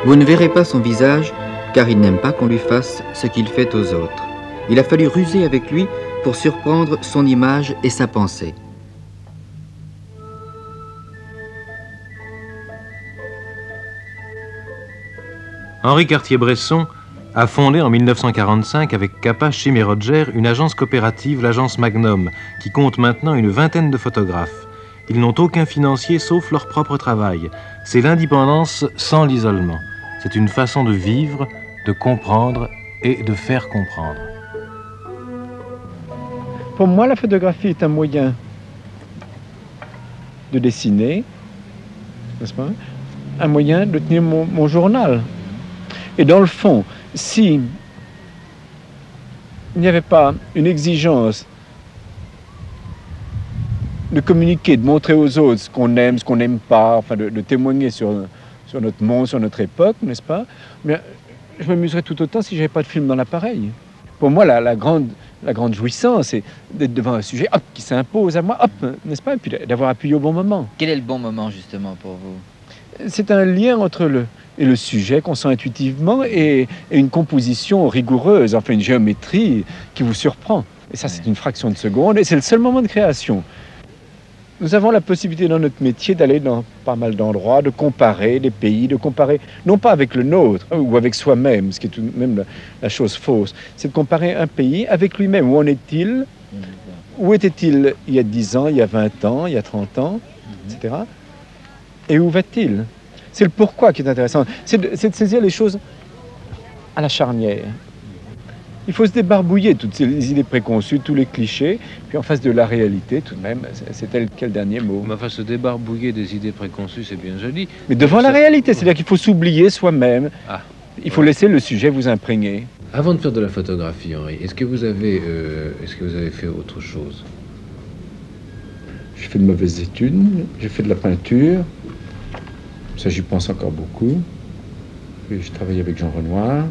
Vous ne verrez pas son visage, car il n'aime pas qu'on lui fasse ce qu'il fait aux autres. Il a fallu ruser avec lui pour surprendre son image et sa pensée. Henri Cartier-Bresson a fondé en 1945 avec Capa, Chim et Roger une agence coopérative, l'agence Magnum, qui compte maintenant une vingtaine de photographes. Ils n'ont aucun financier sauf leur propre travail. C'est l'indépendance sans l'isolement. C'est une façon de vivre, de comprendre et de faire comprendre. Pour moi, la photographie est un moyen de dessiner, n'est-ce pas? Un moyen de tenir mon journal. Et dans le fond, si il n'y avait pas une exigence de communiquer, de montrer aux autres ce qu'on aime, ce qu'on n'aime pas, enfin de témoigner sur notre monde, sur notre époque, n'est-ce pas? Mais je m'amuserais tout autant si je n'avais pas de film dans l'appareil. Pour moi, la grande jouissance, c'est d'être devant un sujet hop, qui s'impose à moi, hop, n'est-ce pas? Et puis d'avoir appuyé au bon moment. Quel est le bon moment, justement, pour vous? C'est un lien entre le sujet qu'on sent intuitivement et une composition rigoureuse, enfin une géométrie qui vous surprend. Et ça, c'est une fraction de seconde et c'est le seul moment de création. Nous avons la possibilité dans notre métier d'aller dans pas mal d'endroits, de comparer des pays, de comparer, non pas avec le nôtre ou avec soi-même, ce qui est tout de même la chose fausse, c'est de comparer un pays avec lui-même. Où en est-il? Où était-il il y a 10 ans, il y a 20 ans, il y a 30 ans, etc. Et où va-t-il? C'est le pourquoi qui est intéressant. C'est de saisir les choses à la charnière. Il faut se débarbouiller toutes ces idées préconçues, tous les clichés, puis en face de la réalité, tout de même, c'est tel quel dernier mot. Mais enfin, se débarbouiller des idées préconçues, c'est bien joli. Mais devant la réalité, c'est-à-dire qu'il faut s'oublier soi-même. Ah, il faut laisser le sujet vous imprégner. Avant de faire de la photographie, Henri, est-ce que vous avez fait autre chose? J'ai fait de mauvaises études, j'ai fait de la peinture. Ça, j'y pense encore beaucoup. Puis, je travaillais avec Jean Renoir.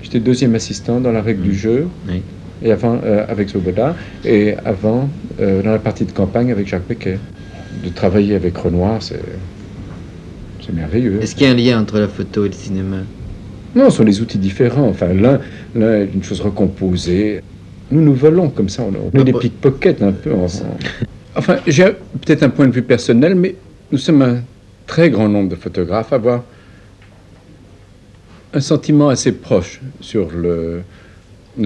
J'étais deuxième assistant dans la règle du jeu, oui. Et avant avec Svoboda, et avant dans la partie de campagne avec Jacques Becker. De travailler avec Renoir, c'est merveilleux. Est-ce qu'il y a un lien entre la photo et le cinéma? Non, ce sont des outils différents. Enfin, l'un est une chose recomposée. Nous volons comme ça, on est des pickpockets un peu. Enfin, j'ai peut-être un point de vue personnel, mais nous sommes un très grand nombre de photographes à avoir un sentiment assez proche sur le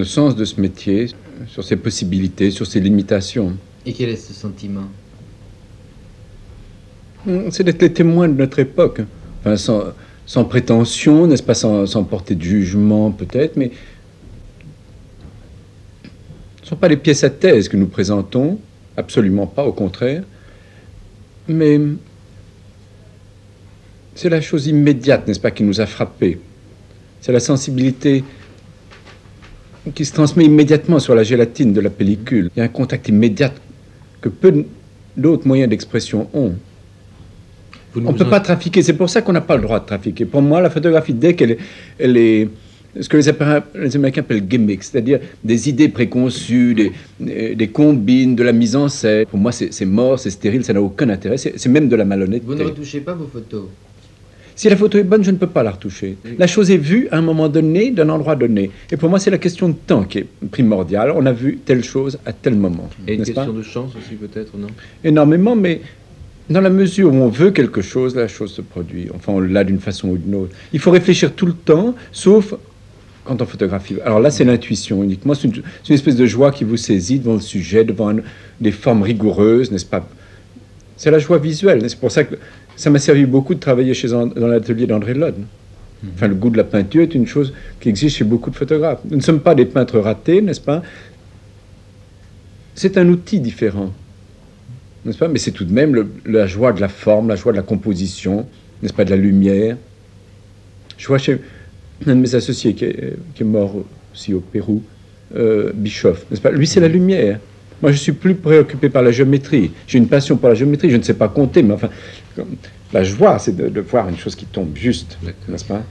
sens de ce métier, sur ses possibilités, sur ses limitations. Et quel est ce sentiment? C'est d'être les témoins de notre époque. Enfin, sans prétention, n'est-ce pas, sans porter de jugement peut-être, mais ce ne sont pas les pièces à thèse que nous présentons, absolument pas, au contraire, mais c'est la chose immédiate, n'est-ce pas, qui nous a frappés. C'est la sensibilité qui se transmet immédiatement sur la gélatine de la pellicule. Il y a un contact immédiat que peu d'autres moyens d'expression ont. On ne peut pas trafiquer, c'est pour ça qu'on n'a pas le droit de trafiquer. Pour moi, la photographie, dès qu'elle est ce que les Américains appellent gimmicks, c'est-à-dire des idées préconçues, des combines, de la mise en scène. Pour moi, c'est mort, c'est stérile, ça n'a aucun intérêt, c'est même de la malhonnêteté. Vous ne retouchez pas vos photos? Si la photo est bonne, je ne peux pas la retoucher. La chose est vue à un moment donné, d'un endroit donné. Et pour moi, c'est la question de temps qui est primordiale. On a vu telle chose à tel moment. Et une question de chance aussi, peut-être, non? Énormément, mais dans la mesure où on veut quelque chose, la chose se produit. Enfin, on l'a d'une façon ou d'une autre. Il faut réfléchir tout le temps, sauf quand on photographie. Alors là, c'est l'intuition uniquement. C'est une espèce de joie qui vous saisit devant le sujet, devant des formes rigoureuses, n'est-ce pas? C'est la joie visuelle. C'est pour ça que ça m'a servi beaucoup de travailler dans l'atelier d'André Lode. Enfin, le goût de la peinture est une chose qui existe chez beaucoup de photographes. Nous ne sommes pas des peintres ratés, n'est-ce pas? C'est un outil différent, n'est-ce pas? Mais c'est tout de même la joie de la forme, la joie de la composition, n'est-ce pas, de la lumière. Je vois chez un de mes associés qui est mort aussi au Pérou, Bischoff, n'est-ce pas? Lui, c'est la lumière. Moi, je suis plus préoccupé par la géométrie. J'ai une passion pour la géométrie, je ne sais pas compter, mais enfin, la joie, c'est de voir une chose qui tombe juste, n'est-ce pas?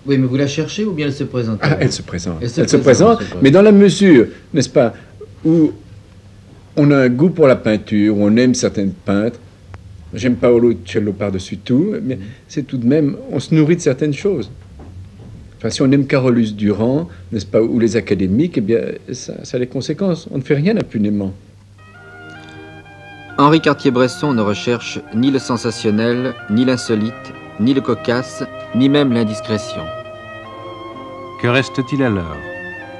Oui, mais vous la cherchez ou bien elle se présente? Ah, elle se présente. Elle se présente, mais dans la mesure, n'est-ce pas, où on a un goût pour la peinture, où on aime certains peintres. J'aime Paolo Uccello par-dessus tout, mais c'est tout de même, on se nourrit de certaines choses. Enfin, si on aime Carolus Durand, n'est-ce pas, ou les académiques, eh bien, ça a les conséquences. On ne fait rien impunément. Henri Cartier-Bresson ne recherche ni le sensationnel, ni l'insolite, ni le cocasse, ni même l'indiscrétion. Que reste-t-il alors?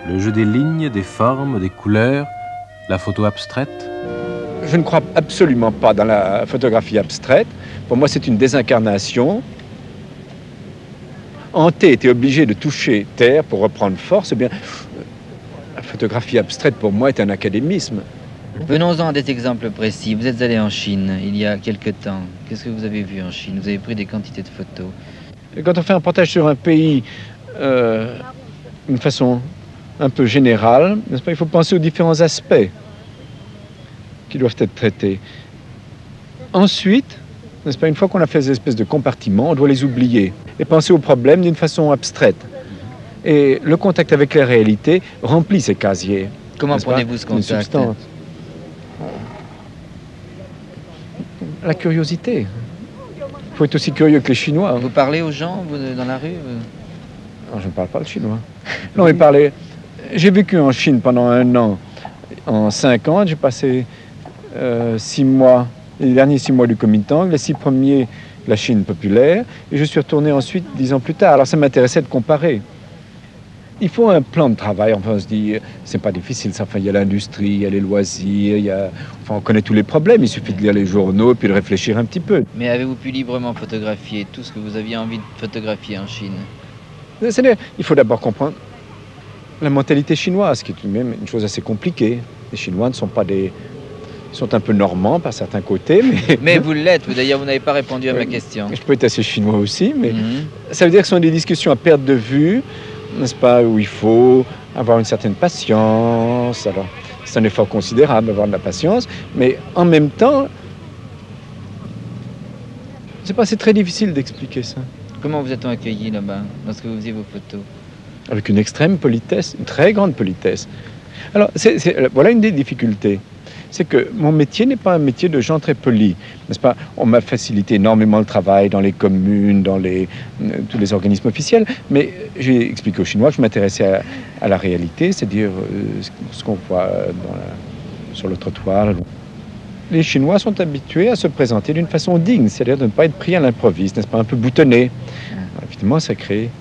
Le jeu des lignes, des formes, des couleurs, la photo abstraite? Je ne crois absolument pas dans la photographie abstraite. Pour moi, c'est une désincarnation. Hanté était obligé de toucher terre pour reprendre force. Eh bien, la photographie abstraite, pour moi, est un académisme. Venons-en à des exemples précis. Vous êtes allé en Chine il y a quelque temps. Qu'est-ce que vous avez vu en Chine? Vous avez pris des quantités de photos. Et quand on fait un reportage sur un pays d'une façon un peu générale, n'est-ce pas, il faut penser aux différents aspects qui doivent être traités. Ensuite, n'est-ce pas, une fois qu'on a fait des espèces de compartiments, on doit les oublier et penser aux problèmes d'une façon abstraite. Et le contact avec la réalité remplit ces casiers. Comment prenez-vous ce contact? La curiosité. Il faut être aussi curieux que les Chinois. Vous parlez aux gens dans la rue? Non, je ne parle pas le chinois. Non, mais parler. J'ai vécu en Chine pendant 1 an. En 5 ans, j'ai passé 6 mois, les derniers 6 mois du Kuomintang, les 6 premiers de la Chine populaire, et je suis retourné ensuite 10 ans plus tard. Alors ça m'intéressait de comparer. Il faut un plan de travail. Enfin, on se dit, c'est pas difficile. Ça. Enfin, il y a l'industrie, il y a les loisirs, enfin, on connaît tous les problèmes. Il suffit de lire les journaux et puis de réfléchir un petit peu. Mais avez-vous pu librement photographier tout ce que vous aviez envie de photographier en Chine? C'est-à-dire, il faut d'abord comprendre la mentalité chinoise, qui est même une chose assez compliquée. Les Chinois ne sont pas des... Ils sont un peu normands par certains côtés, mais... Mais vous l'êtes, d'ailleurs, vous n'avez pas répondu à ma question. Je peux être assez chinois aussi, mais ça veut dire que ce sont des discussions à perte de vue, n'est-ce pas, où il faut avoir une certaine patience. Alors, c'est un effort considérable d'avoir de la patience, mais en même temps, c'est très difficile d'expliquer ça. Comment vous êtes accueilli là-bas, lorsque vous faisiez vos photos? Avec une extrême politesse, une très grande politesse. Alors, voilà une des difficultés. C'est que mon métier n'est pas un métier de gens très polis, n'est-ce pas? On m'a facilité énormément le travail dans les communes, dans tous les organismes officiels, mais j'ai expliqué aux Chinois que je m'intéressais à la réalité, c'est-à-dire ce qu'on voit sur le trottoir. Les Chinois sont habitués à se présenter d'une façon digne, c'est-à-dire de ne pas être pris à l'improviste, n'est-ce pas, un peu boutonné. Alors, évidemment, ça crée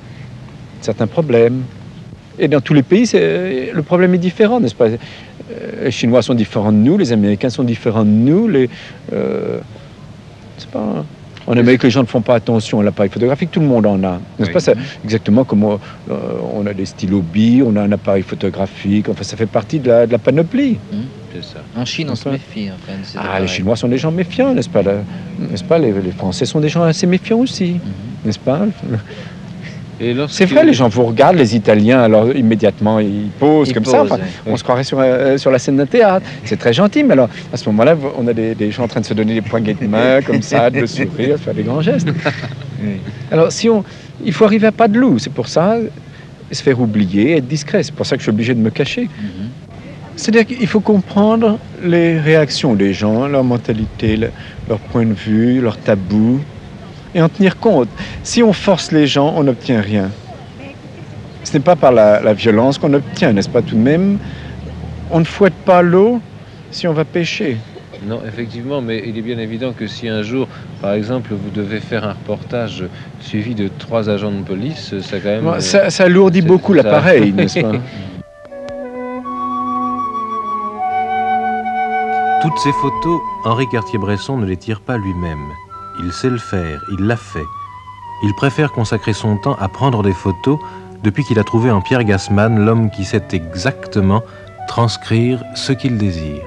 certains problèmes. Et dans tous les pays, le problème est différent, n'est-ce pas? Les Chinois sont différents de nous, les Américains sont différents de nous. En Amérique, les gens ne font pas attention à l'appareil photographique, tout le monde en a. N'est-ce pas? C'est exactement comme on a des stylos billes, on a un appareil photographique, enfin ça fait partie de la panoplie. C'est ça. En Chine, on se méfie. Enfin, les Chinois sont des gens méfiants, n'est-ce pas? N'est-ce pas? Les Français sont des gens assez méfiants aussi, n'est-ce pas? C'est vrai, les gens vous regardent, les Italiens, alors immédiatement ils posent comme ça. Enfin, on se croirait sur la scène d'un théâtre. C'est très gentil, mais alors à ce moment-là, on a des gens en train de se donner des poignées de main comme ça, de sourire, de faire des grands gestes. Alors il faut arriver à pas de loup. C'est pour ça se faire oublier, être discret. C'est pour ça que je suis obligé de me cacher. C'est-à-dire qu'il faut comprendre les réactions des gens, leur mentalité, leur point de vue, leur tabou. Et en tenir compte. Si on force les gens, on n'obtient rien. Ce n'est pas par la violence qu'on obtient, n'est-ce pas? Tout de même, on ne fouette pas l'eau si on va pêcher. Non, effectivement, mais il est bien évident que si un jour, par exemple, vous devez faire un reportage suivi de 3 agents de police, ça quand même... Ça alourdit beaucoup l'appareil, n'est-ce pas? Toutes ces photos, Henri Cartier-Bresson ne les tire pas lui-même. Il sait le faire, il l'a fait. Il préfère consacrer son temps à prendre des photos depuis qu'il a trouvé en Pierre Gassman l'homme qui sait exactement transcrire ce qu'il désire.